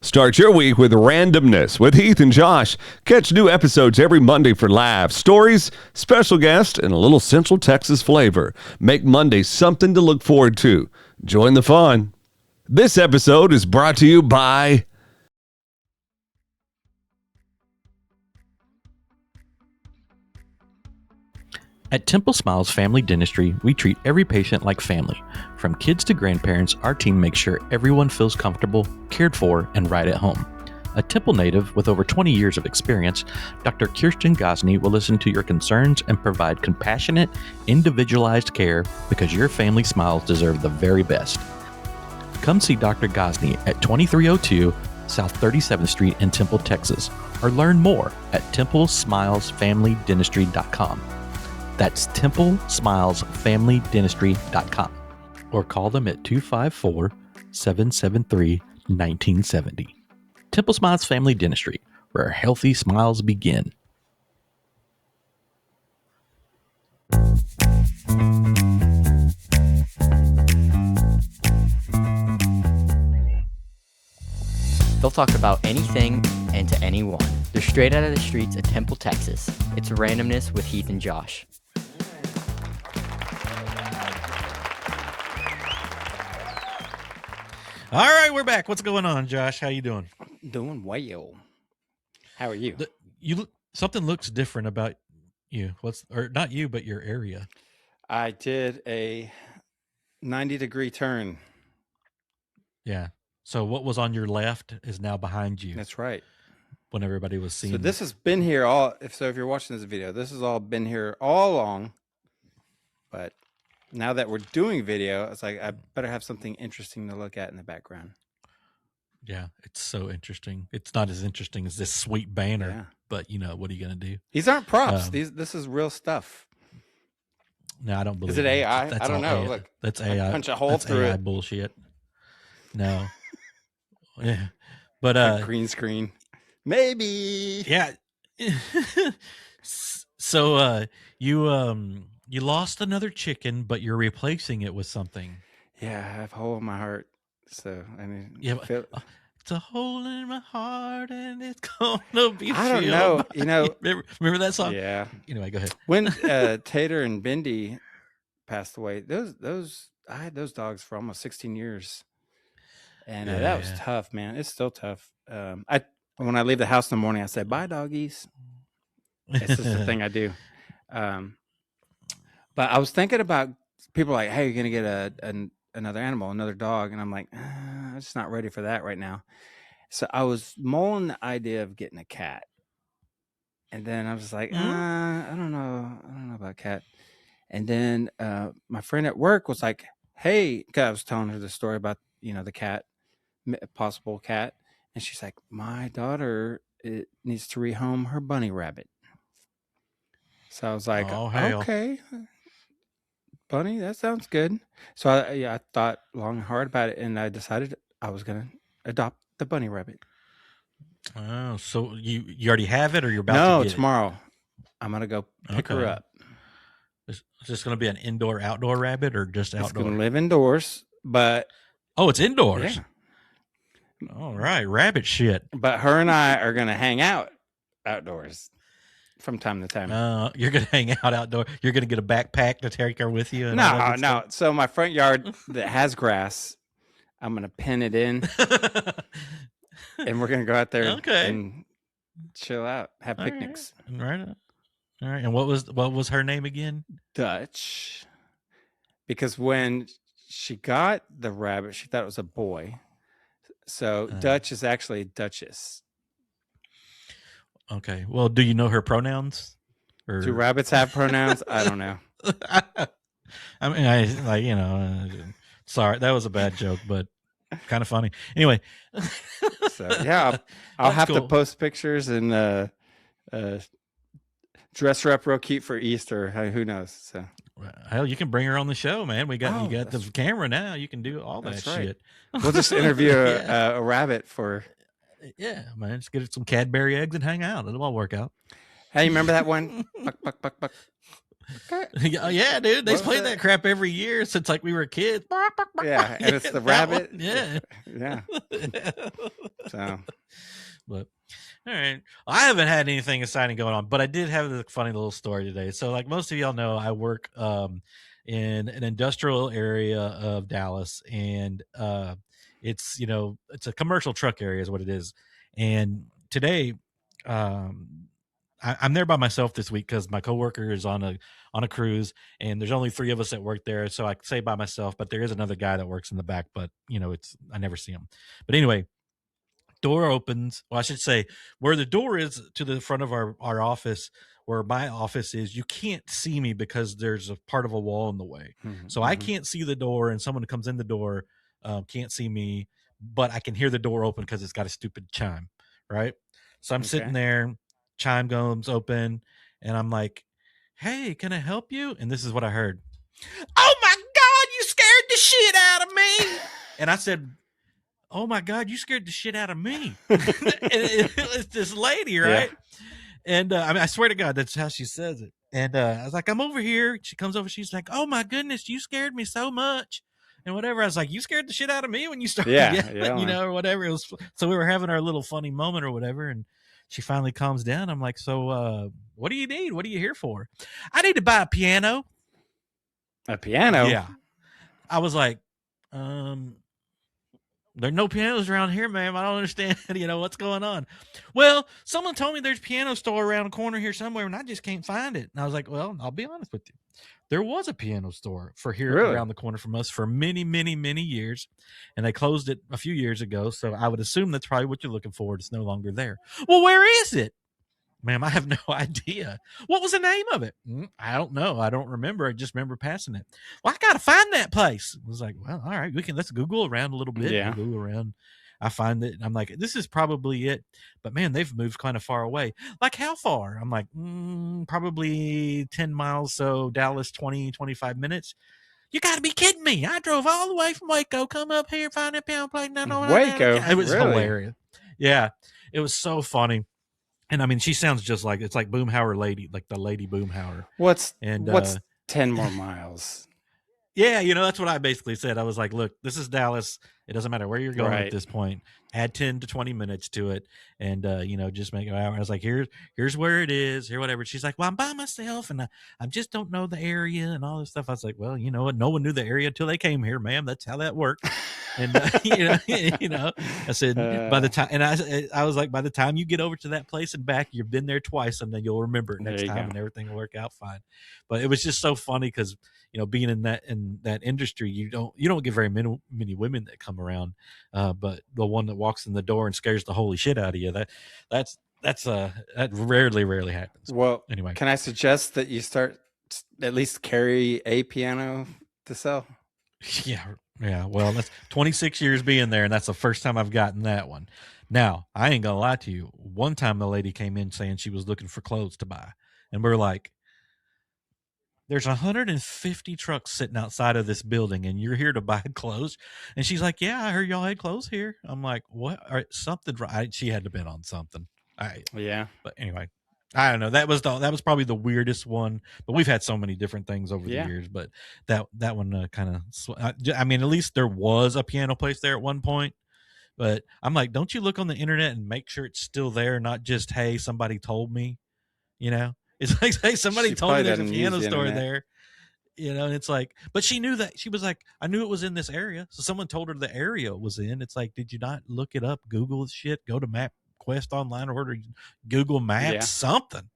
Start your week with randomness with Heath and Josh. Catch new episodes every Monday for laughs, stories, special guests, and a little Central Texas flavor. Make Monday something to look forward to. Join the fun. This episode is brought to you by At Temple Smiles Family Dentistry, we treat every patient like family. From kids to grandparents, our team makes sure everyone feels comfortable, cared for, and right at home. A Temple native with over 20 years of experience, Dr. Kirsten Gosney will listen to your concerns and provide compassionate, individualized care because your family smiles deserve the very best. Come see Dr. Gosney at 2302 South 37th Street in Temple, Texas, or learn more at templesmilesfamilydentistry.com. That's templesmilesfamilydentistry.com, or call them at 254-773-1970. Temple Smiles Family Dentistry, where healthy smiles begin. They'll talk about anything and to anyone. They're straight out of the streets of Temple, Texas. It's Randomness with Heath and Josh. All right, we're back. What's going on, Josh? How you doing? Doing well. How are you? Something looks different about you. Or not you, but your area. I did a 90-degree turn. Yeah. So what was on your left is now behind you. That's right. When everybody was seeing. So this has been here if you're watching this video, this has all been here all along. But now that we're doing video, it's like I better have something interesting to look at in the background. Yeah, it's so interesting. It's not as interesting as this sweet banner, but what are you going to do? These aren't props. This is real stuff. No, I don't believe it. Is it AI? That's I don't know. AI. Look, that's AI. Punch a hole through AI it. Bullshit. No. Yeah, but green screen. Maybe. Yeah. So you lost another chicken, but you're replacing it with something. Yeah, I have a hole in my heart. So I mean, it's a hole in my heart, and it's gonna be. I don't know. Remember that song? Yeah. Anyway, go ahead. When Tater and Bindi passed away, I had those dogs for almost 16 years, and that was tough, man. It's still tough. When I leave the house in the morning, I say, "Bye, doggies." It's just the thing I do. But I was thinking about people like, "Hey, you're gonna get another animal, another dog," and I'm like, I'm just not ready for that right now. So I was mulling the idea of getting a cat, and then I was like, I don't know about cat. And then my friend at work was like, "Hey," because I was telling her the story about the cat, possible cat, and she's like, "My daughter needs to rehome her bunny rabbit." So I was like, "Okay, bunny, that sounds good." So I thought long and hard about it, and I decided I was gonna adopt the bunny rabbit. Oh, so you already have it, or you're about to get tomorrow. I'm gonna go pick her up. Is this gonna be an indoor-outdoor rabbit, or just outdoor? It's gonna live indoors, but it's indoors. Yeah. All right, rabbit shit. But her and I are gonna hang out outdoors from time to time. You're gonna hang out outdoor. You're gonna get a backpack to take her with you. No. So my front yard that has grass, I'm gonna pin it in, and we're gonna go out there and chill out, have picnics. Right. All right. And what was her name again? Dutch. Because when she got the rabbit, she thought it was a boy. So Dutch is actually Duchess. Okay. Well, do you know her pronouns? Or... Do rabbits have pronouns? I don't know. I mean, sorry, that was a bad joke, but kind of funny. Anyway. So I'll have to post pictures and dress her up real cute for Easter. Who knows? So hell, you can bring her on the show, man. You got the camera now. You can do all that shit. We'll just interview a rabbit for. Yeah, man. Just get some Cadbury eggs and hang out. It'll all work out. Hey, you remember that one? Buck, buck, buck. Yeah, dude. They played that crap every year since like we were kids. Yeah, and it's the rabbit. Yeah. Yeah. So, But all right, I haven't had anything exciting going on, but I did have a funny little story today. So, like most of y'all know, I work in an industrial area of Dallas, and it's it's a commercial truck area is what it is. And today, I'm there by myself this week because my coworker is on a cruise, and there's only 3 of us that work there. So I say by myself, but there is another guy that works in the back, but it's I never see him. But anyway, door opens. Well, I should say where the door is to the front of our office, where my office is, you can't see me because there's a part of a wall in the way. So I can't see the door, and someone who comes in the door can't see me, but I can hear the door open because it's got a stupid chime, right? So I'm sitting there, chime goes open, and I'm like, hey, can I help you? And this is what I heard. Oh my God, you scared the shit out of me. And I said, oh my God, you scared the shit out of me. It's this lady, right? Yeah. And I swear to God, that's how she says it. And I was like, I'm over here. She comes over. She's like, oh my goodness, you scared me so much. And whatever. I was like, you scared the shit out of me when you started yelling, or whatever. It was, so we were having our little funny moment or whatever. And she finally calms down. I'm like, so what do you need? What are you here for? I need to buy a piano. A piano? Yeah. I was like, there are no pianos around here, ma'am. I don't understand, what's going on. Well, someone told me there's a piano store around the corner here somewhere, and I just can't find it. And I was like, well, I'll be honest with you. There was a piano store for here around the corner from us for many, many, many years, and they closed it a few years ago. So I would assume that's probably what you're looking for. It's no longer there. Well, where is it? Ma'am, I have no idea. What was the name of it? I don't know. I don't remember. I just remember passing it. Well, I got to find that place. I was like, well, all right, let's Google around a little bit. Yeah. Google around. I find it. I'm like, this is probably it. But man, they've moved kind of far away. Like how far? I'm like, probably 10 miles. So Dallas, 20, 25 minutes. You got to be kidding me. I drove all the way from Waco, come up here, find a piano place. Waco? It was really? hilarious. Yeah. It was so funny. And I mean, she sounds just like, it's like Boomhauer Lady, like the Lady Boomhauer. What's 10 more miles? Yeah, that's what I basically said. I was like, look, this is Dallas. It doesn't matter where you're going at this point. Add 10 to 20 minutes to it, and just make it an hour. I was like, here's where it is, here, whatever. She's like, well, I'm by myself, and I just don't know the area and all this stuff. I was like, well, you know what? No one knew the area until they came here, ma'am. That's how that worked. And I said, by the time, and I was like, by the time you get over to that place and back, you've been there twice, and then you'll remember it next time, and everything will work out fine. But it was just so funny because being in that industry, you don't get very many women that come around, but the one that walks in the door and scares the holy shit out of you, that rarely happens. Well, anyway, can I suggest that you start at least carry a piano to sell? Yeah. Well, that's 26 years being there, and that's the first time I've gotten that one. Now, I ain't gonna lie to you. One time the lady came in saying she was looking for clothes to buy, and we're like, there's 150 trucks sitting outside of this building, and you're here to buy clothes. And she's like, yeah, I heard y'all had clothes here. I'm like, what? All right, something right. She had to have been on something. Yeah. But anyway, I don't know. That was probably the weirdest one, but we've had so many different things over the years, but that one kind of, I mean, at least there was a piano place there at one point, but I'm like, don't you look on the internet and make sure it's still there? Not just, hey, somebody told me, It's like, hey, somebody told me there's a piano store there, and it's like, but she knew that. She was like, I knew it was in this area. So someone told her the area it was in. It's like, did you not look it up? Google shit, go to MapQuest online or Google Maps, something,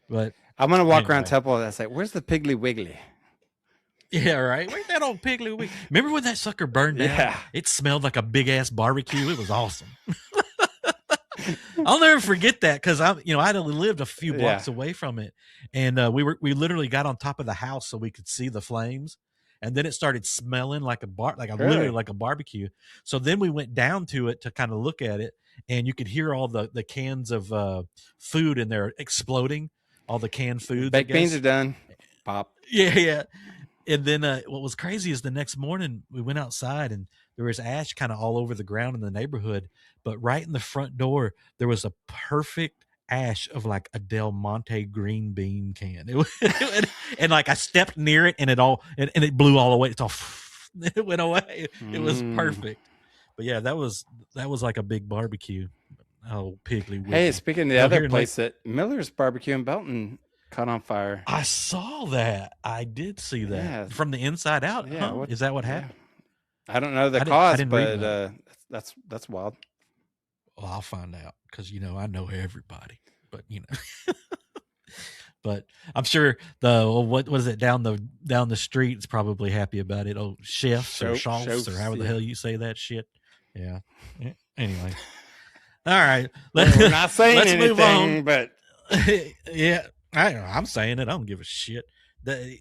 But I'm going to walk around Temple and say, where's the Piggly Wiggly? Yeah, right. Where's that old Piggly Wiggly? Remember when that sucker burned down? Yeah. It smelled like a big ass barbecue. It was awesome. I'll never forget that because I had only lived a few blocks away from it, and we literally got on top of the house so we could see the flames, and then it started smelling like literally like a barbecue. So then we went down to it to kind of look at it, and you could hear all the cans of food in there exploding, all the canned foods. Baked beans are done. Pop. Yeah. And then what was crazy is the next morning we went outside and there was ash kind of all over the ground in the neighborhood. But right in the front door, there was a perfect ash of like a Del Monte green bean can. And like I stepped near it and it blew all away. It went away. It was perfect. But yeah, that was like a big barbecue. Oh, Piggly Wiggly. Hey, speaking of the Now, other here in place at Miller's Barbecue in Belton caught on fire. I saw that. I did see that Yeah. from the inside out. Yeah, Huh? what- Is that what Yeah. happened? I don't know the I cause, didn't read but that. that's wild. Well, I'll find out because I know everybody. But but I'm sure what was it down the street is probably happy about it. Oh, chefs or chefs or however the hell you say that shit. Yeah. Anyway. All right. We're not saying let's anything, move on. but yeah, I'm saying it. I don't give a shit. And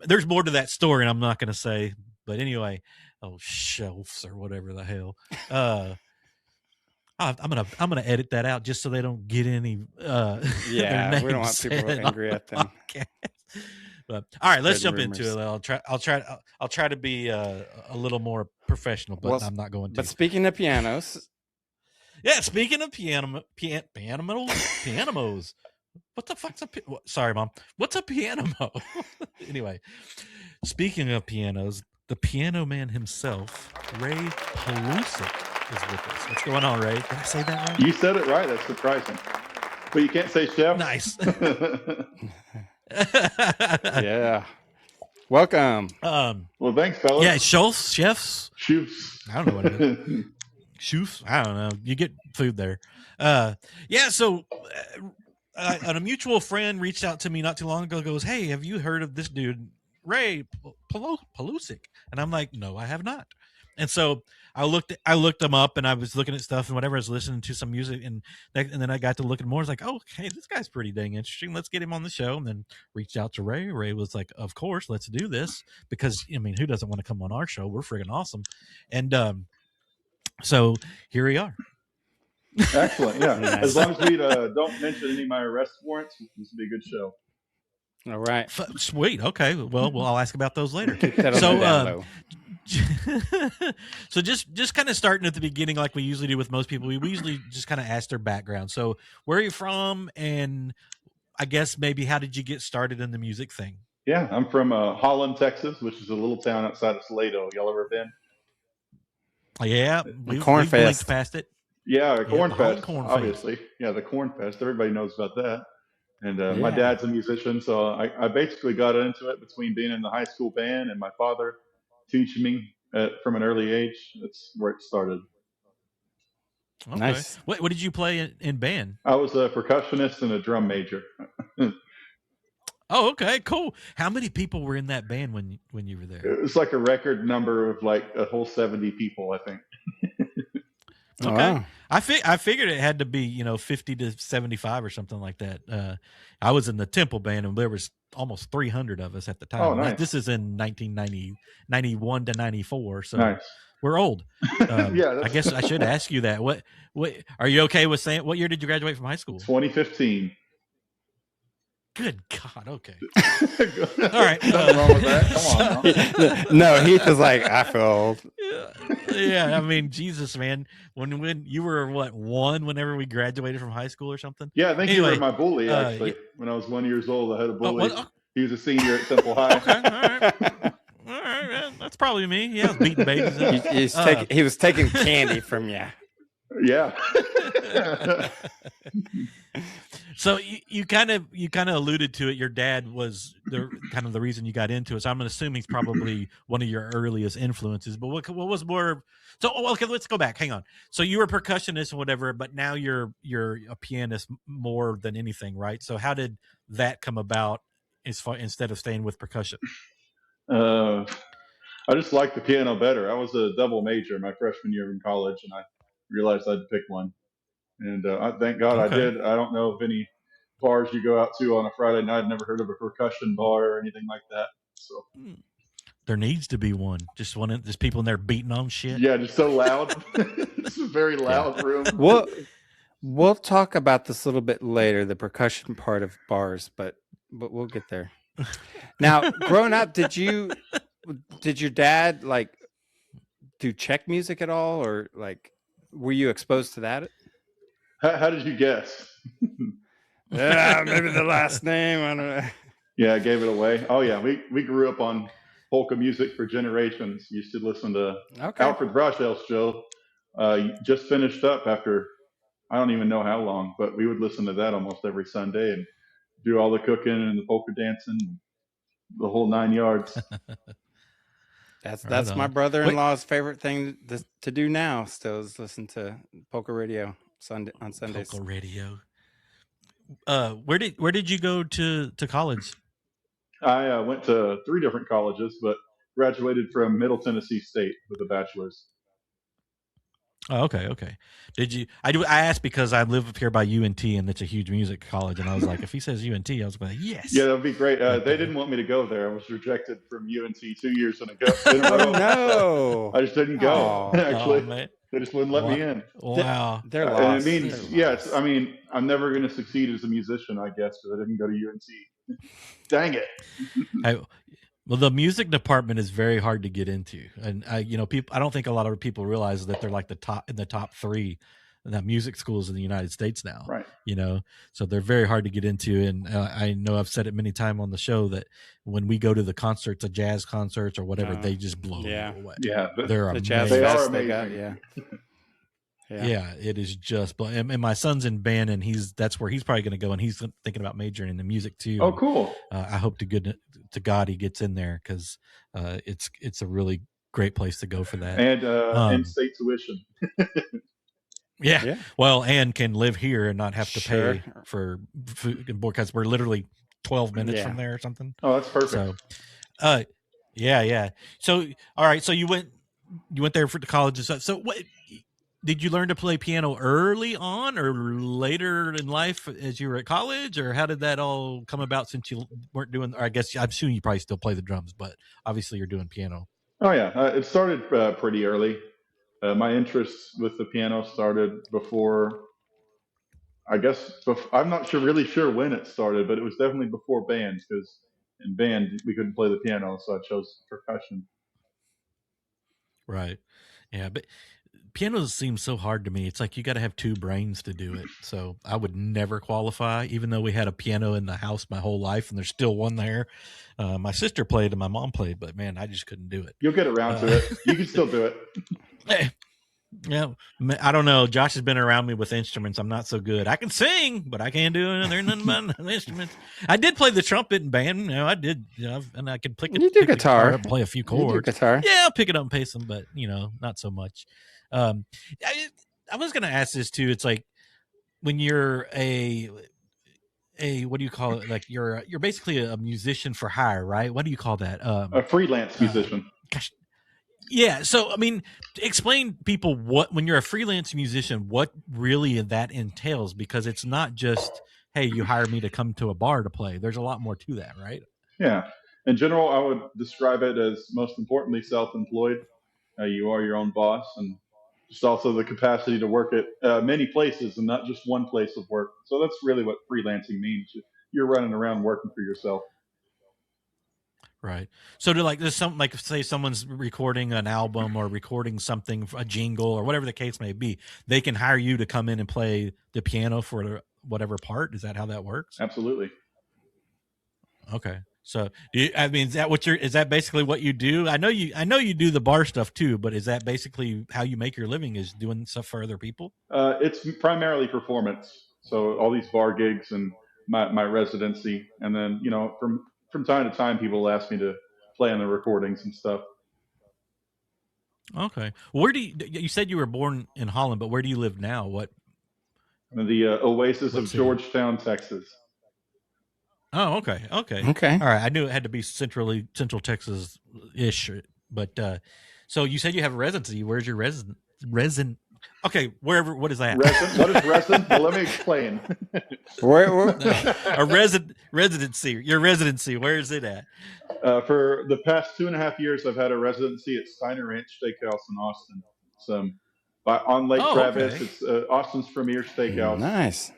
there's more to that story, and I'm not going to say. But anyway, shelves or whatever the hell. I'm gonna edit that out just so they don't get any. yeah, we don't want people angry at them. But all right, let's jump rumors. into it. I'll try to be a little more professional, but I'm not going to. But speaking of pianos, yeah. Speaking of pianos. What the fuck's sorry, Mom. What's a piano? Anyway, speaking of pianos, the piano man himself, Ray Palousek, is with us. What's going on, Ray? Did I say that right? You said it right. That's surprising. But you can't say chef. Nice. yeah. Welcome. Well, thanks, fellas. Yeah, chefs. Shoots. I don't know what it is. Shoof. I don't know. You get food there. Yeah. So, a mutual friend reached out to me not too long ago. Goes, hey, have you heard of this dude, Ray Palousek? And I'm like, no, I have not. And so I looked him up, and I was looking at stuff and whatever. I was listening to some music, and then I got to looking more. I was like, oh, hey, this guy's pretty dang interesting. Let's get him on the show. And then reached out to Ray. Ray was like, of course, let's do this, because I mean, who doesn't want to come on our show? We're friggin' awesome. And so here we are. Excellent. Yeah. As long as we don't mention any of my arrest warrants, this will be a good show. All right. Sweet. Okay. Well, I'll ask about those later. So just kind of starting at the beginning, like we usually do with most people. We usually just kind of ask their background. So where are you from, and I guess maybe how did you get started in the music thing? Yeah, I'm from Holland, Texas, which is a little town outside of Salado. Y'all ever been? Yeah, we've Fest. Linked past it. Yeah, the Corn Fest, Corn obviously. Fest. Yeah, the Corn Fest. Everybody knows about that. And my dad's a musician, so I basically got into it between being in the high school band and my father teaching me from an early age. That's where it started. Okay. Nice. What did you play in band? I was a percussionist and a drum major. Oh, okay, cool. How many people were in that band when you were there? It was like a record number of like a whole 70 people, I think. Okay. Wow. I figured it had to be 50 to 75 or something like that. I was in the Temple band, and there was almost 300 of us at the time. Oh, nice. This is in 1991 to 94, so nice. We're old. Yeah, I guess I should ask you that. What are you okay with saying? What year did you graduate from high school? 2015. Good God. Okay. All right. Nothing wrong with that. Come on. No, Heath is like, I feel old. Yeah, I mean, Jesus, man. When you were one whenever we graduated from high school or something? Yeah, I think you were my bully, actually. When I was 1 year old, I had a bully. He was a senior at Temple High. Okay, all right, man. That's probably me. Yeah, I was beating babies. He was taking candy from you. Yeah. So you kind of alluded to it. Your dad was the reason you got into it. So I'm going to assume he's probably one of your earliest influences. But what was more? So okay, let's go back. Hang on. So you were a percussionist and whatever, but now you're a pianist more than anything, right? So how did that come about? Instead of staying with percussion. I just liked the piano better. I was a double major my freshman year in college, and I realized I'd pick one. And thank God I did. I don't know of any bars you go out to on a Friday night. I'd never heard of a percussion bar or anything like that. So there needs to be one. Just people in there beating on shit. Yeah, just so loud. It's a very loud room. We'll talk about this a little bit later, the percussion part of bars, but we'll get there. Now, growing up, did your dad like do Czech music at all, or like were you exposed to that? How did you guess? Yeah, maybe the last name. I don't know. Yeah, I gave it away. Oh yeah, we grew up on polka music for generations. Used to listen to Okay. Alfred Rochel's show. Just finished up after I don't even know how long, but we would listen to that almost every Sunday and do all the cooking and the polka dancing, the whole 9 yards. That's my on. brother-in-law's favorite thing to do now. Still is listen to polka radio on Sundays. Polka radio. Where did you go to college? I went to 3 different colleges, but graduated from Middle Tennessee State with a bachelor's. Oh, okay. Did you? I asked because I live up here by UNT, and it's a huge music college. And I was like, if he says UNT, I was like, yes. Yeah, that would be great. They didn't want me to go there. I was rejected from UNT 2 years in a row. No, I just didn't go. Actually, they just wouldn't let me in. Wow, they're lost. And it means, yes, I mean, I'm never going to succeed as a musician, I guess, because I didn't go to UNC. Dang it. Well, the music department is very hard to get into, and I don't think a lot of people realize that they're like the top 3 music schools in the United States now. Right. So they're very hard to get into, and I know I've said it many times on the show that when we go to the concerts, the jazz concerts or whatever, they just blow you away. Yeah, they're the amazing. jazz they fest are they amazing. got. Yeah, it is just. And my son's in band, and that's where he's probably going to go, and he's thinking about majoring in the music too. Oh, cool! I hope to God he gets in there because it's a really great place to go for that. And in-state tuition. Yeah. Well, and can live here and not have to pay for food and board because we're literally 12 minutes from there or something. Oh, that's perfect. So, yeah. So, all right. So you went there for the college and stuff. So what? Did you learn to play piano early on or later in life as you were at college, or how did that all come about since you weren't doing, or I guess I'm assuming you probably still play the drums, but obviously you're doing piano. Oh, yeah. It started pretty early. My interest with the piano started before, I'm not really sure when it started, but it was definitely before band, because in band we couldn't play the piano, so I chose percussion. Right. Yeah, but piano seems so hard to me. It's like you got to have 2 brains to do it. So I would never qualify, even though we had a piano in the house my whole life, and there's still one there. My sister played and my mom played, but man, I just couldn't do it. You'll get around to it. You can still do it. Yeah, I don't know. Josh has been around me with instruments. I'm not so good. I can sing, but I can't do it. There's nothing but instruments. I did play the trumpet in band. I did, and I can pick You do guitar. And play a few chords. You do guitar. Yeah, I'll pick it up and play some, but not so much. I was going to ask this too. It's like when you're a what do you call it? Like you're basically a musician for hire, right? What do you call that? A freelance musician. Gosh. Yeah. So, I mean, explain people when you're a freelance musician, what really that entails, because it's not just, hey, you hire me to come to a bar to play. There's a lot more to that, right? Yeah. In general, I would describe it as most importantly self-employed. You are your own boss, and just also the capacity to work at many places and not just one place of work. So that's really what freelancing means. You're running around working for yourself. Right. So there's something like, say someone's recording an album or recording something, a jingle or whatever the case may be, they can hire you to come in and play the piano for whatever part. Is that how that works? Absolutely. Okay. So is that basically what you do? I know you do the bar stuff too, but is that basically how you make your living, is doing stuff for other people? It's primarily performance. So all these bar gigs and my residency. And then, from time to time, people ask me to play on the recordings and stuff. Okay. Where you said you were born in Holland, but where do you live now? What? The oasis of Georgetown, Texas. Oh, okay. All right. I knew it had to be Central Texas-ish, but so you said you have a residency. Where's your resident? Okay, wherever. What is that? What is resident? Well, let me explain. A residency. Your residency. Where is it at? For the past 2.5 years, I've had a residency at Steiner Ranch Steakhouse in Austin. It's on Lake Travis. Okay. It's Austin's premier steakhouse. Nice.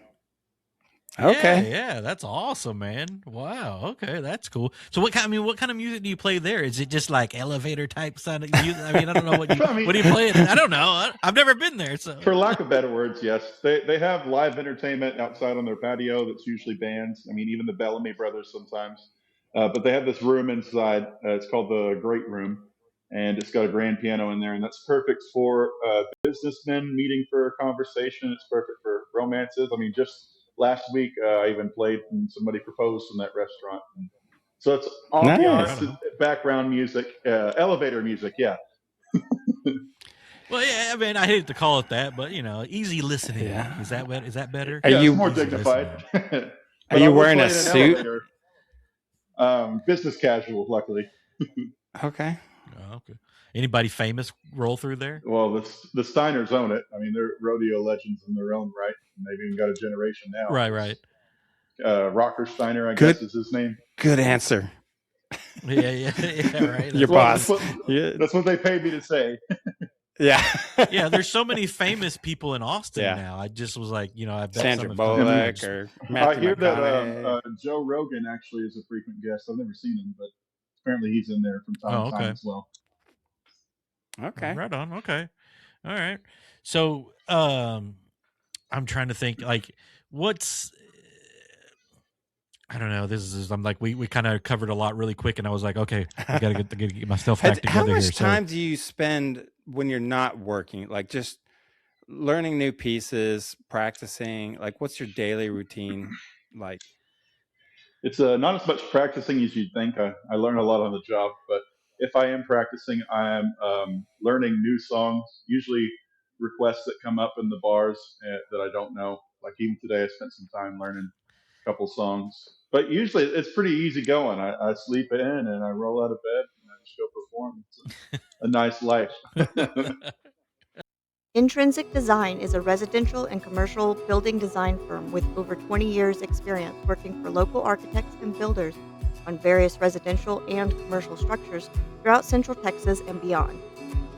Okay. Yeah, that's awesome, man. Wow. Okay, that's cool. So what kind of music do you play there? Is it just like elevator type sound of music? I mean, I don't know what do you play? I don't know. I've never been there. So for lack of better words, yes. They have live entertainment outside on their patio that's usually bands. I mean, even the Bellamy Brothers sometimes. But they have this room inside. It's called the Great Room, and it's got a grand piano in there, and that's perfect for businessmen meeting for a conversation. It's perfect for romances. I mean, just last week I even played and somebody proposed in that restaurant. And so it's Nice. ambiance, background music, elevator music. Yeah. Well, yeah, I mean, I hate to call it that, but easy listening. Yeah. Is that better? Are Yeah, you it's more Easy dignified. listening. But are you I will wearing play a in an suit? elevator. Business casual, luckily. Okay. Oh, okay. Anybody famous roll through there? Well, the Steiners own it. I mean, they're rodeo legends in their own right, and they've even got a generation now. Right. Rocker Steiner, I Good. guess, is his name. Good answer. Yeah, right. Your Well, boss. that's what they paid me to say. Yeah. Yeah, there's so many famous people in Austin Yeah. now. I just was like, I bet Sandra some have come through. Bullock or Matthew I hear that McConaughey. Joe Rogan actually is a frequent guest. I've never seen him, but apparently he's in there from time to time as well. Okay. Right on. Okay. All right. So, I'm trying to think like what's I don't know. I'm like we kind of covered a lot really quick, and I was like, okay, I gotta get myself back together How much here. time do you spend when you're not working? Like just learning new pieces, practicing. Like, what's your daily routine like? It's not as much practicing as you'd think. I learn a lot on the job, but if I am practicing, I am learning new songs, usually requests that come up in the bars that I don't know. Like even today, I spent some time learning a couple songs. But usually it's pretty easy going. I sleep in and I roll out of bed and I just go perform. It's a nice life. Intrinsic Design is a residential and commercial building design firm with over 20 years' experience working for local architects and builders on various residential and commercial structures throughout Central Texas and beyond.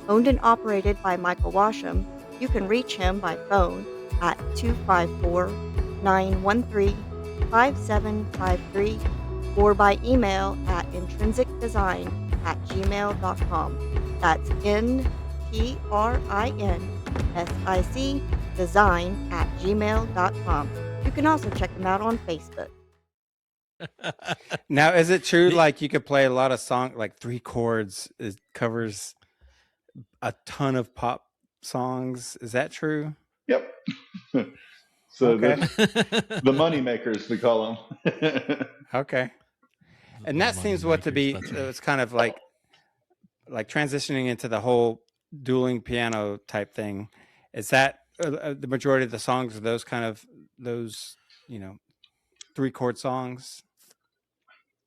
Owned and operated by Michael Washam, you can reach him by phone at 254-913-5753 or by email at intrinsicdesign@gmail.com. That's NTRINSIC design@gmail.com. You can also check them out on Facebook. Now, is it true like you could play a lot of songs, like 3 chords, it covers a ton of pop songs? Is that true? Yep. So Okay. the money makers, we call them. Okay. And that seems what to be. It's kind of like transitioning into the whole dueling piano type thing. Is that the majority of the songs are those kind of 3-chord songs?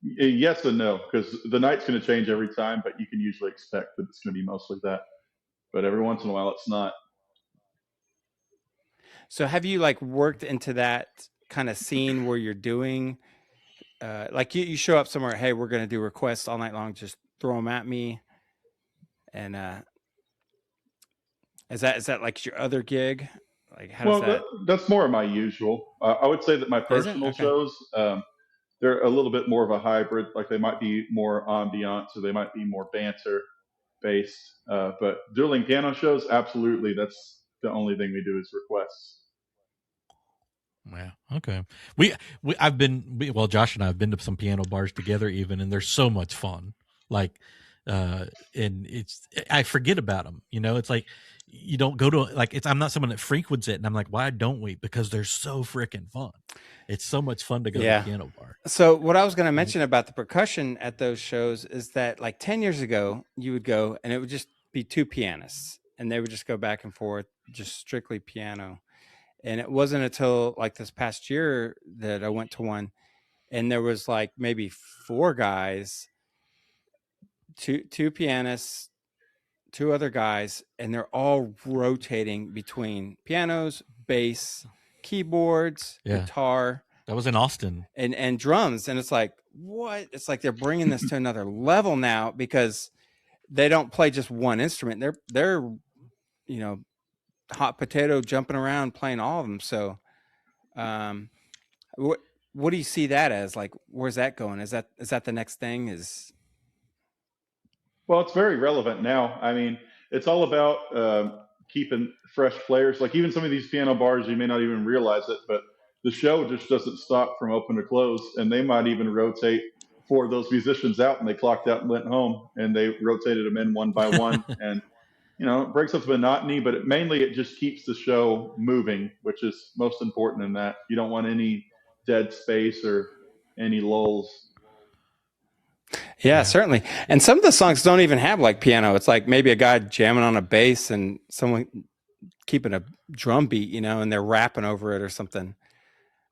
Yes and no, because the night's going to change every time, but you can usually expect that it's going to be mostly that. But every once in a while, it's not. So have you like worked into that kind of scene where you're doing like you show up somewhere, hey, we're going to do requests all night long, just throw them at me? And is that like your other gig? Like how does that? That's more of my usual. I would say that my personal Okay. shows, they're a little bit more of a hybrid. Like they might be more ambiance or they might be more banter based. But dueling piano shows, absolutely, that's the only thing we do is requests. Yeah. Okay. Josh and I have been to some piano bars together even, and they're so much fun. Like, and I forget about them. It's like you don't go to I'm not someone that frequents it, and I'm like, why don't we? Because they're so freaking fun. It's so much fun to go to a piano bar. So what I was going to mention about the percussion at those shows is that like 10 years ago, you would go and it would just be 2 pianists and they would just go back and forth, just strictly piano. And it wasn't until like this past year that I went to one and there was like maybe 4 guys, two pianists, 2 other guys, and they're all rotating between pianos, bass, keyboards, guitar. That was in Austin. And drums. And it's like, what? It's like they're bringing this to another level now because they don't play just one instrument. They're hot potato jumping around playing all of them. So what do you see that as? Like, where's that going? Is that the next thing? Well, it's very relevant now. I mean, it's all about keeping fresh players. Like even some of these piano bars, you may not even realize it, but the show just doesn't stop from open to close, and they might even rotate for those musicians out, and they clocked out and went home, and they rotated them in one by one. And it breaks up the monotony, but mainly it just keeps the show moving, which is most important in that. You don't want any dead space or any lulls. Yeah, certainly. And some of the songs don't even have like piano. It's like maybe a guy jamming on a bass and someone keeping a drum beat, and they're rapping over it or something.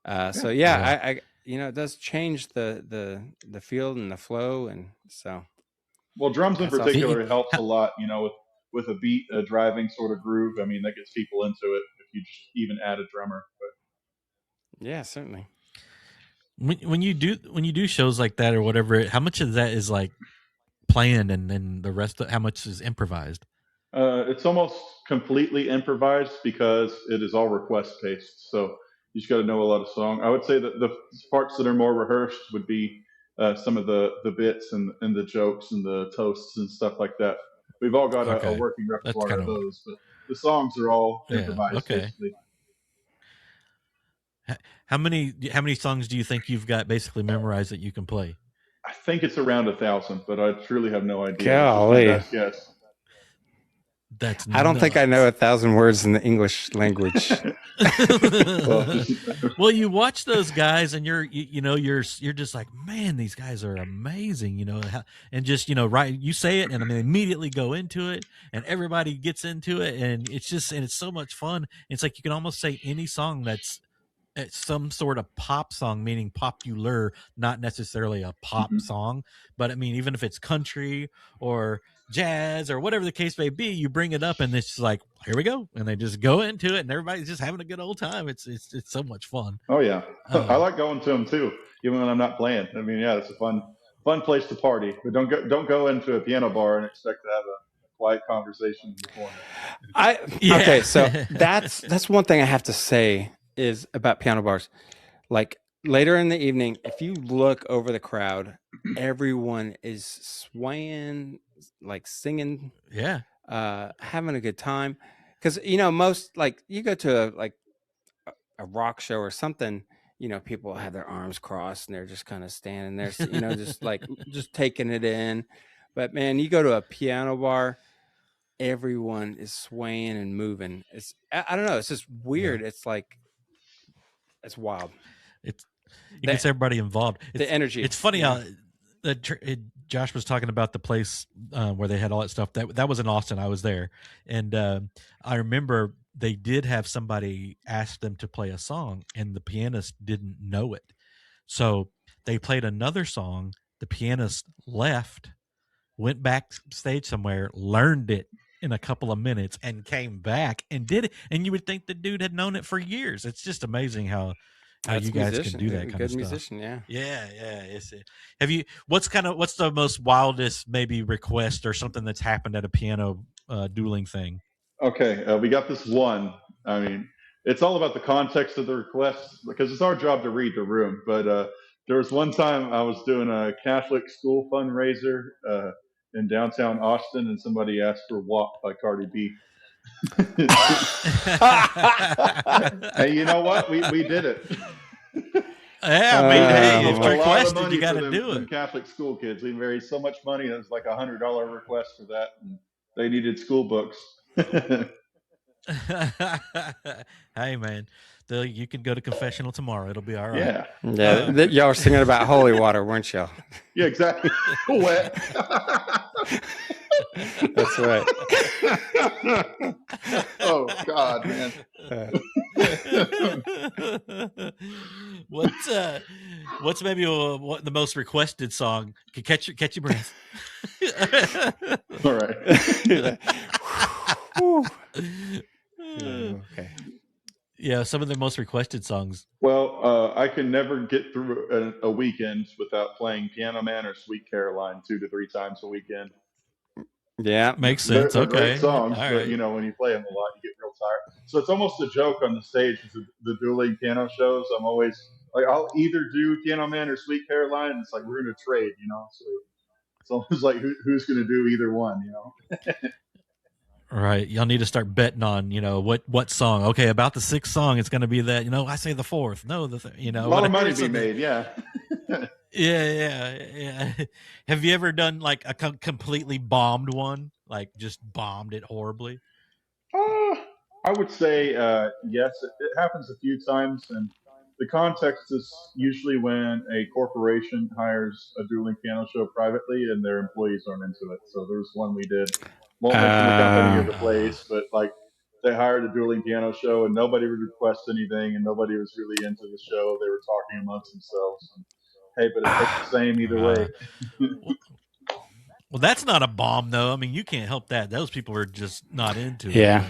So I it does change the feel and the flow, and so. Well, drums in particular helps a lot, with a beat, a driving sort of groove. I mean, that gets people into it if you just even add a drummer. But yeah, certainly. When you do shows like that or whatever, how much of that is like planned, and then the rest how much is improvised? It's almost completely improvised because it is all request based. So you just got to know a lot of song. I would say that the parts that are more rehearsed would be some of the bits and the jokes and the toasts and stuff like that. We've all got a working repertoire of those, but the songs are all improvised. Basically. How many songs do you think you've got basically memorized that you can play? I think it's around 1,000, but I truly have no idea. Golly. That's my best guess. That's I don't think I know 1,000 words in the English language. Well, you watch those guys, and you're just like, man, these guys are amazing, and just right, you say it, and I mean, immediately go into it, and everybody gets into it, and it's so much fun. It's like you can almost say any song that's some sort of pop song, meaning popular, not necessarily a pop song, but I mean, even if it's country or jazz or whatever the case may be, you bring it up and it's just like, here we go, and they just go into it, and everybody's just having a good old time. It's so much fun. Oh yeah, I like going to them too, even when I'm not playing. I mean, yeah, it's a fun place to party, but don't go into a piano bar and expect to have a quiet conversation in the corner. Okay, so that's one thing I have to say is about piano bars. Like later in the evening, if you look over the crowd, everyone is swaying, like singing, having a good time. Because most, like, you go to a rock show or something, people have their arms crossed and they're just kind of standing there, just like just taking it in. But man, you go to a piano bar, everyone is swaying and moving. I don't know, it's just weird. It's like, it's wild. It gets everybody involved. The energy. It's funny how Josh was talking about the place where they had all that stuff. That was in Austin. I was there, and I remember they did have somebody ask them to play a song, and the pianist didn't know it, so they played another song. The pianist left, went backstage somewhere, learned it in a couple of minutes, and came back and did it. And you would think the dude had known it for years. It's just amazing how you guys can do that kind of stuff. Good musician, yeah. What's the most wildest maybe request or something that's happened at a piano dueling thing? Okay, we got this one. I mean, it's all about the context of the request because it's our job to read the room. But there was one time I was doing a Catholic school fundraiser in downtown Austin, and somebody asked for "WAP" by Cardi B. Hey, you know what? We did it. Yeah, I mean, hey, if it's requested, you got to do it. Catholic school kids, we raised so much money. It was like $100 request for that, and they needed school books. Hey, man, you can go to confessional tomorrow. It'll be all right. Yeah. Y'all were singing about holy water, weren't y'all? Yeah, exactly. Wet. That's right. Oh God, man. What's maybe what the most requested song? Catch your breath. All right. Okay. Yeah, some of the most requested songs. Well, I can never get through a weekend without playing Piano Man or Sweet Caroline 2 to 3 times a weekend. Yeah, makes sense. They're okay, great songs, all but right. when you play them a lot, you get real tired. So it's almost a joke on the stage. The dueling piano shows, I'm always like, I'll either do Piano Man or Sweet Caroline. And it's like we're gonna trade, So it's almost like who's gonna do either one, Right. Y'all need to start betting on, what song. Okay, about the 6th song, it's going to be that. I say the 4th. No, a lot of money to be made. Yeah. Yeah. Have you ever done like a completely bombed one? Like just bombed it horribly? Uh, I would say yes. It happens a few times, and the context is usually when a corporation hires a dueling piano show privately, and their employees aren't into it. So there's one we did. Won't mention the company or the Uh, place, but like they hired a dueling piano show, and nobody would request anything, and nobody was really into the show. They were talking amongst themselves. And, hey, but it looks the same either way. uh, well, well, that's not a bomb though. I mean, you can't help that. Those people are just not into it, Yeah.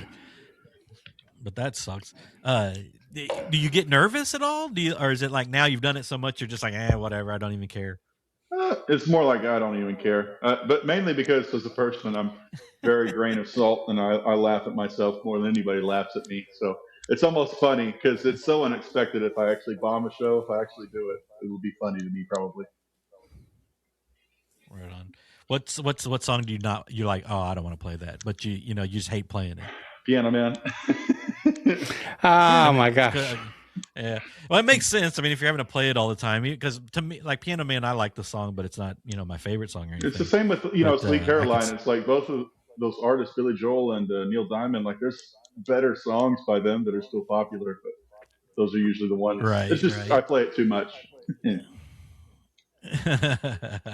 but that sucks. Uh, do you get nervous at all? Or is it like now you've done it so much, you're just like, whatever, I don't even care. It's more like I don't even care, but mainly because as a person, I'm very grain of salt, and I laugh at myself more than anybody laughs at me. So it's almost funny because it's so unexpected. If I actually bomb a show, if I actually do it, it will be funny to me probably. Right on. What song do you not? You're like, oh, I don't want to play that, but you just hate playing it. Piano Man. Oh my gosh. Yeah. Well, it makes sense. I mean, if you're having to play it all the time, because to me, like Piano Man, I like the song, but it's not my favorite song or anything. It's the same with But Sweet Caroline. It's like both of those artists, Billy Joel and Neil Diamond. Like there's better songs by them that are still popular, but those are usually the ones. It's just I play it too much.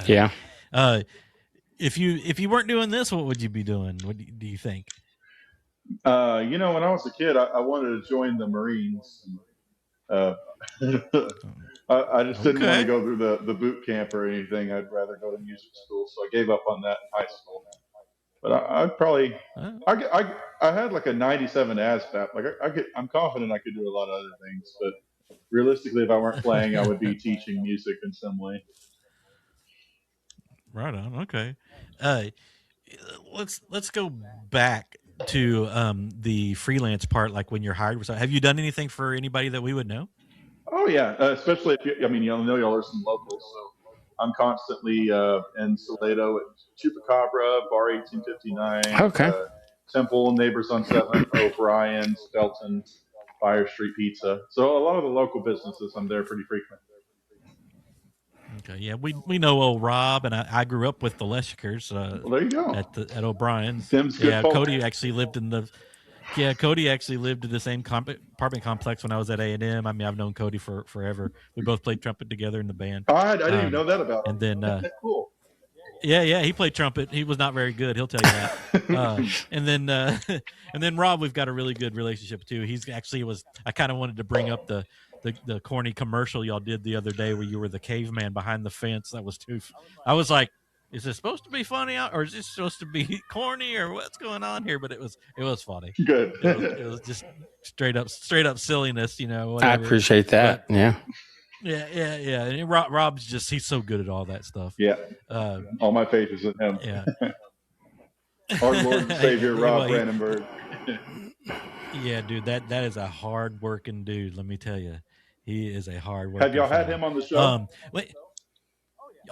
Yeah. If you weren't doing this, what would you be doing? What do you think? When I was a kid, I wanted to join the Marines. Uh, I just didn't want to go through the boot camp or anything. I'd rather go to music school, so I gave up on that in high school. But I'd probably, I had like a 97 ASVAB. Like I'm confident I could do a lot of other things, but realistically, if I weren't playing, I would be teaching music in some way. Right on. Okay. Let's go back to the freelance part. Like when you're hired, have you done anything for anybody that we would know? Oh yeah, especially if y'all know y'all are some locals, so I'm constantly in Salado at Chupacabra, Bar 1859, Okay. Temple, Neighbors on 7th, O'Brien's, Belton's, Fire Street Pizza. So a lot of the local businesses, I'm there pretty frequent. Okay, yeah, we know old Rob, and I grew up with the Leshikers. Well, there you go. At O'Brien's. Tim's good folk. Cody actually lived in the same apartment complex when I was at A&M. I mean, I've known Cody for forever. We both played trumpet together in the band. I didn't even know that about him. And then cool. Yeah, he played trumpet. He was not very good. He'll tell you that. And then Rob, we've got a really good relationship too. He's actually I kind of wanted to bring up the corny commercial y'all did the other day where you were the caveman behind the fence. That was too. I was like, is this supposed to be funny or is this supposed to be corny or what's going on here? But it was funny. Good. It was just straight up silliness. Whatever. I appreciate that. But, yeah. And Rob's he's so good at all that stuff. Yeah. All my faith is in him. Yeah. Our Lord and Savior, Rob Brandenburg. Yeah, dude, that is a hard working dude. Let me tell you, he is a hard working. Have y'all had him on the show?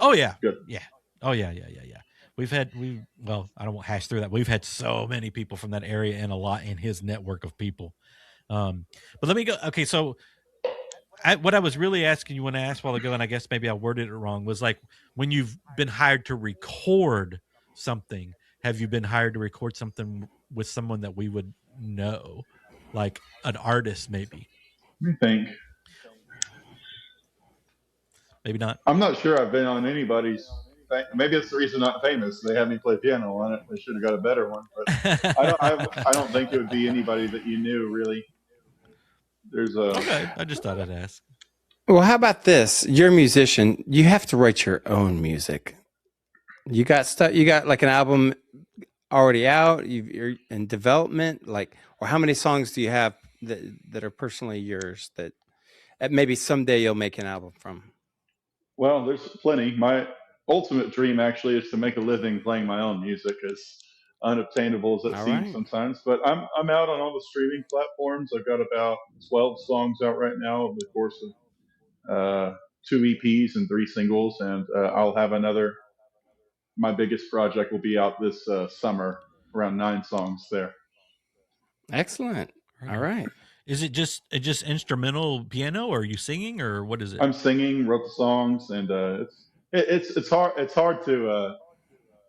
Oh yeah. Good. Yeah. Oh yeah. I don't want to hash through that. We've had so many people from that area and a lot in his network of people. But let me go. Okay, so. What I was really asking you when I asked a while ago, and I guess maybe I worded it wrong, was like when you've been hired to record something, have you been hired to record something with someone that we would know, like an artist maybe? Let me think. Maybe not. I'm not sure I've been on anybody's. Maybe it's the reason I'm not famous. They had me play piano on it. They should have got a better one. But I don't think it would be anybody that you knew really. Okay. I just thought I'd ask. Well, how about this? You're a musician. You have to write your own music. You got stuff. You got like an album already out. You're in development. Or how many songs do you have that are personally yours that maybe someday you'll make an album from? Well, there's plenty. My ultimate dream actually is to make a living playing my own music, as unobtainable as it seems sometimes. But I'm out on all the streaming platforms. I've got about 12 songs out right now over the course of 2 EPs and 3 singles, and I'll have another. My biggest project will be out this summer, around 9 songs there. Excellent. All right. Is it just instrumental piano, or are you singing, or what is it? I'm singing, wrote the songs, and it's hard to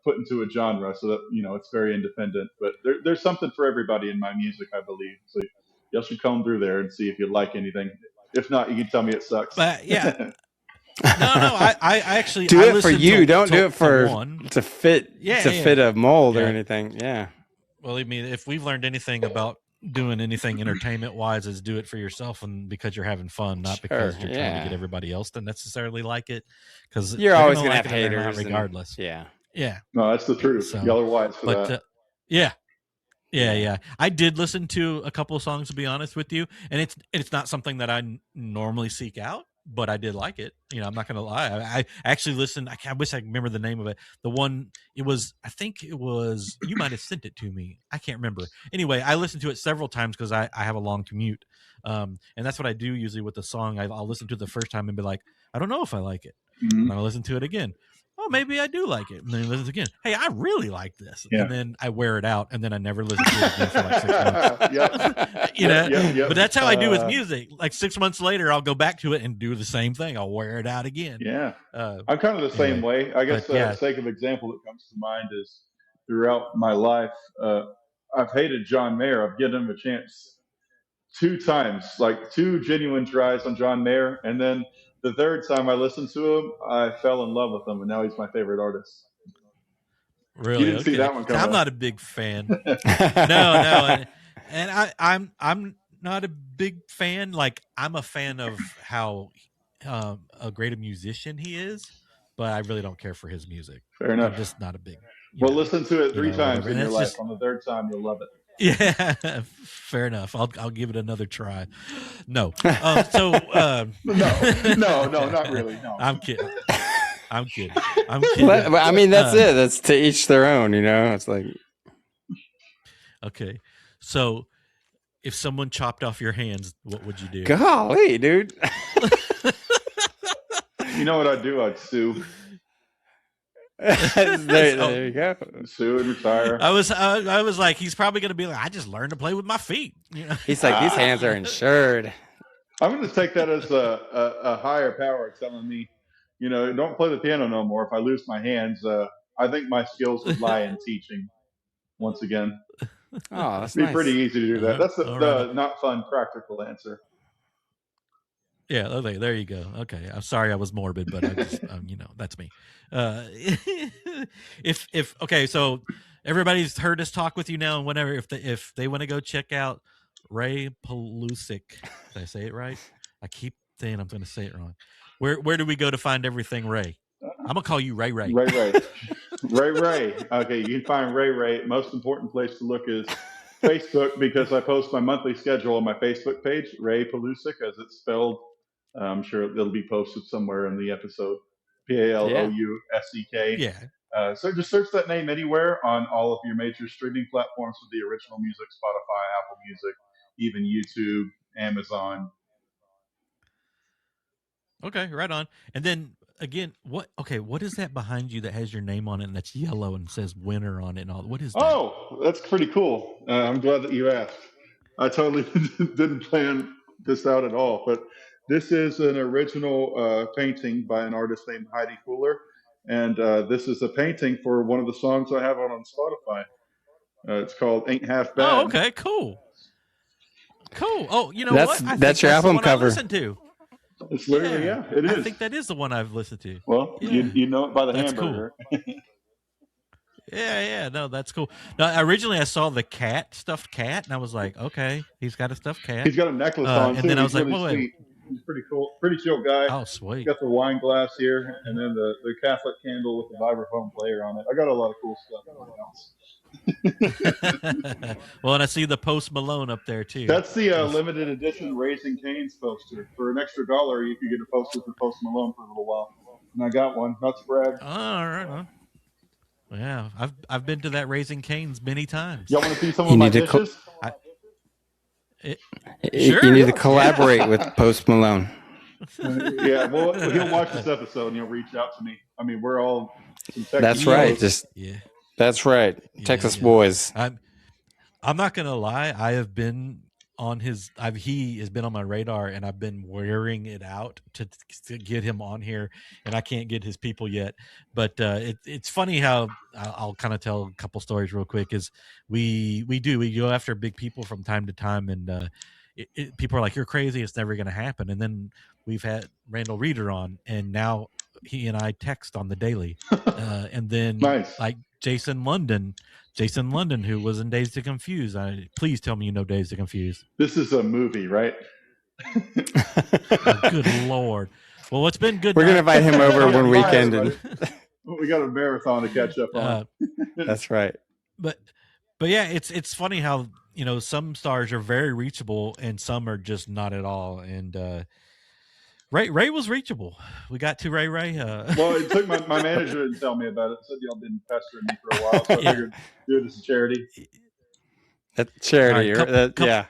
put into a genre, so that it's very independent. But there's something for everybody in my music, I believe. So y'all should come through there and see if you like anything. If not, you can tell me it sucks. But yeah, no, I actually do I it for listened you. Don't do to it for one. to fit fit a mold or anything. Yeah. Well, I mean, if we've learned anything about doing anything entertainment wise, is do it for yourself and because you're having fun, not because you're trying to get everybody else to necessarily like it. Because you're always gonna have haters, regardless. Yeah. No, that's the truth. So, y'all are wise for that. Yeah. I did listen to a couple of songs, to be honest with you, and it's not something that I normally seek out, but I did like it. I'm not gonna lie. I actually listened. I wish I remember the name of it. The one I think it was you might have sent it to me. I can't remember. Anyway, I listened to it several times because I have a long commute, and that's what I do usually with the song. I'll listen to it the first time and be like, I don't know if I like it, and I'll listen to it again. Oh, maybe I do like it. And then I listen again. Hey, I really like this. Yeah. And then I wear it out, and then I never listen to it again for like 6 months. But that's how I do with music. Like 6 months later, I'll go back to it and do the same thing. I'll wear it out again. Yeah. I'm kind of the same way. I guess the sake of example that comes to mind is throughout my life, I've hated John Mayer. I've given him a chance 2 times, like 2 genuine tries on John Mayer, and then the 3rd time I listened to him, I fell in love with him, and now he's my favorite artist. Really? You didn't see that one coming. I'm not a big fan. No, and I'm not a big fan. Like, I'm a fan of how a great a musician he is, but I really don't care for his music. Fair enough. I'm just not a big. Listen to it 3 times in your life. On the 3rd time, you'll love it. Yeah, fair enough. I'll give it another try. No, no, not really. No, I'm kidding. I mean, that's it. That's to each their own. It's like. Okay, so if someone chopped off your hands, what would you do? Golly, dude. You know what I'd do? I'd sue. there you go. Sue and retire. I was like, he's probably going to be like, I just learned to play with my feet. He's like, these hands are insured. I'm going to take that as a higher power telling me, don't play the piano no more. If I lose my hands, I think my skills would lie in teaching once again. Oh, that's It'd be pretty easy to do that. That's the not fun practical answer. Yeah, okay, there you go. Okay, I'm sorry I was morbid, but I just, that's me. Okay, so everybody's heard us talk with you now, and whatever. If they want to go check out Ray Palousek, did I say it right? I keep saying I'm going to say it wrong. Where do we go to find everything, Ray? I'm gonna call you Ray. Ray. Okay, you can find Ray. Most important place to look is Facebook, because I post my monthly schedule on my Facebook page, Ray Palousek, as it's spelled. I'm sure it'll be posted somewhere in the episode. Palousek. Yeah. So just search that name anywhere on all of your major streaming platforms with the original music, Spotify, Apple Music, even YouTube, Amazon. Okay, right on. And then again, what is that behind you that has your name on it and that's yellow and says winner on it and all? What is that? Oh, that's pretty cool. I'm glad that you asked. I totally didn't plan this out at all, but this is an original painting by an artist named Heidi Fuller, and this is a painting for one of the songs I have on Spotify. It's called "Ain't Half Bad." Oh, okay, cool. Oh, you know what? That's your album cover. Listen to. It's literally, it is. I think that is the one I've listened to. Well, you know it by the hamburger. Cool. Yeah, no, that's cool. Now, originally I saw the stuffed cat, and I was like, okay, he's got a stuffed cat. He's got a necklace on, and too. then I was He's like, really sweet. He's pretty cool, pretty chill guy. Oh, sweet. He's got the wine glass here, and then the Catholic candle with the vibraphone player on it. I got a lot of cool stuff. Well, and I see the Post Malone up there too. That's the limited edition Raising Cane's poster. For an extra $1, you could get a poster for Post Malone for a little while. And I got one. Not to brag. All right. Yeah, I've been to that Raising Cane's many times. Y'all want to see some of my dishes? Sure. You need to collaborate with Post Malone. Yeah, well, he'll watch this episode and he'll reach out to me. I mean, we're all some Texas That's right. boys. That's right. Texas boys. I'm not gonna lie. I have been on his. He has been on my radar, and I've been wearing it out to get him on here, and I can't get his people yet. But it's funny how I'll kind of tell a couple stories real quick. Is we go after big people from time to time, and people are like, "You're crazy! It's never going to happen." And then we've had Randall Reeder on, and now he and I text on the daily, and then Nice. like Jason London, who was in Dazed and Confused. Please tell me you know Dazed and Confused. This is a movie, right? Oh, good Lord. Well, it's been good. We're going to invite him over one weekend. And we got a marathon to catch up on. That's right. But yeah, it's funny how, some stars are very reachable and some are just not at all. And Ray was reachable. We got to Ray. Well, it took my manager didn't tell me about it. Said y'all been pestering me for a while, so I figured do it as a charity. That's charity, right, yeah.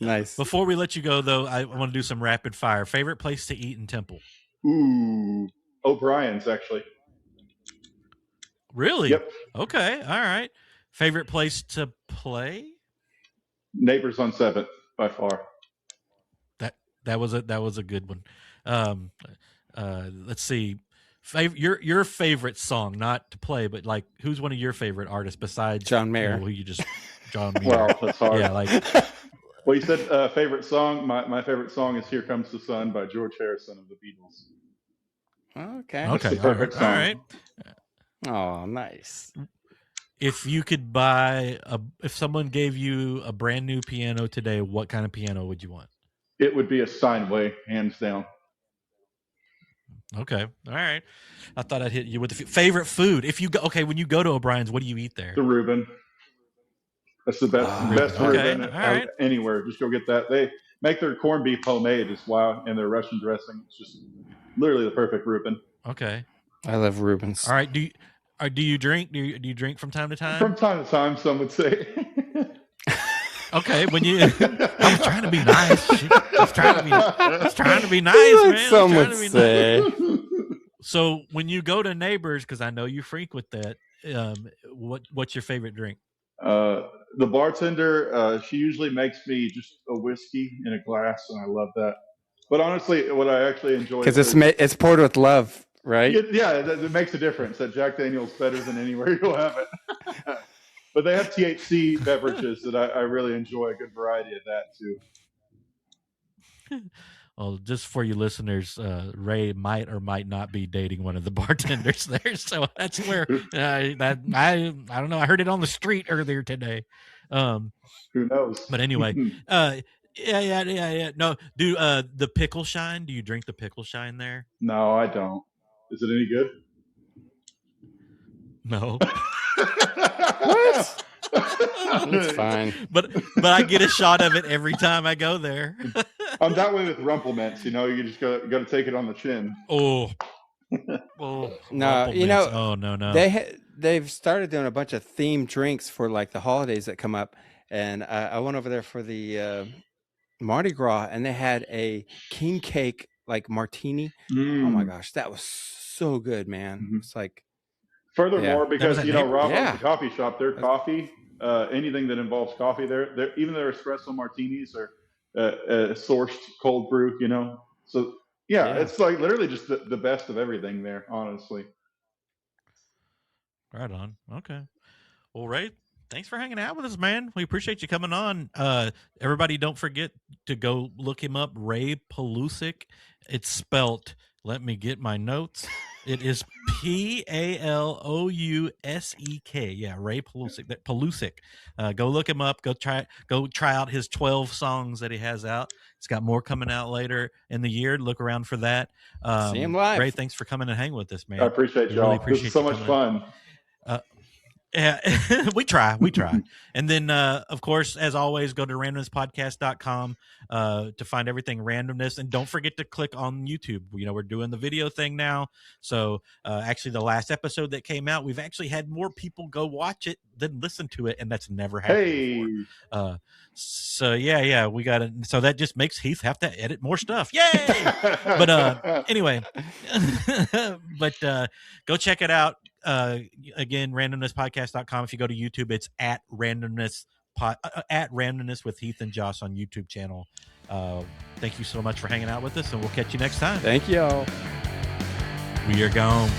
Nice. Before we let you go, though, I want to do some rapid fire. Favorite place to eat in Temple? Ooh, O'Brien's actually. Really? Yep. Okay. All right. Favorite place to play? Neighbors on 7th by far. That was a good one. Let's see. Your favorite song, not to play, but like who's one of your favorite artists besides John Mayer? Who you just John Mayer? Well, that's hard. Yeah, like. Well, you said favorite song. My favorite song is "Here Comes the Sun" by George Harrison of the Beatles. Okay. That's the perfect song. All right. Oh, nice. If you could if someone gave you a brand new piano today, what kind of piano would you want? It would be a Steinway, hands down. Okay. All right. I thought I'd hit you with the favorite food. If you go, when you go to O'Brien's, what do you eat there? The Reuben. That's the best Reuben anywhere. Just go get that. They make their corned beef homemade as well, and their Russian dressing. It's just literally the perfect Reuben. Okay. I love Reubens. All right. Do you drink? Do you drink from time to time? From time to time, some would say. Okay, when you, I was trying to be nice. I was trying to be nice, man. Some would say. So when you go to Neighbors, because I know you frequent that, what's your favorite drink? The bartender, she usually makes me just a whiskey in a glass, and I love that. But honestly, what I actually enjoy because it's poured with love, right? Yeah, it makes a difference. That Jack Daniel's better than anywhere you'll have it. But they have THC beverages that I really enjoy. A good variety of that too. Well, just for you listeners, Ray might or might not be dating one of the bartenders there, so that's where I don't know. I heard it on the street earlier today. Who knows? But anyway, yeah. No, do the pickle shine? Do you drink the pickle shine there? No, I don't. Is it any good? No. What? It's fine. But I get a shot of it every time I go there. I'm that way with Rumplements. You just got to take it on the chin. Oh. No, Oh no. They've started doing a bunch of themed drinks for like the holidays that come up, and I went over there for the Mardi Gras, and they had a king cake like martini. Oh my gosh, that was so good, man. Mm-hmm. It's like. Furthermore, because Rob owns the coffee shop, their coffee, anything that involves coffee, even their espresso martinis are sourced cold brew. So it's like literally just the best of everything there, honestly. Right on. Okay. Well, Ray, thanks for hanging out with us, man. We appreciate you coming on. Everybody, don't forget to go look him up, Ray Palousek. It's spelt. Let me get my notes. It is Palousek. Yeah, Ray Palousek. Go look him up. Go try out his 12 songs that he has out. He's got more coming out later in the year. Look around for that. See him live. Ray, thanks for coming and hanging with us, man. I appreciate y'all. Really appreciate this is so much fun. Yeah, we try. And then, of course, as always, go to randomnesspodcast.com to find everything randomness. And don't forget to click on YouTube. We're doing the video thing now. So actually, the last episode that came out, we've actually had more people go watch it than listen to it. And that's never happened before. So, yeah, we got it. So that just makes Heath have to edit more stuff. Yay! But anyway, go check it out. Again, randomnesspodcast.com. If you go to YouTube, it's at randomness at Randomness with Heath and Josh on YouTube channel. Thank you so much for hanging out with us, and we'll catch you next time. Thank y'all. We are gone.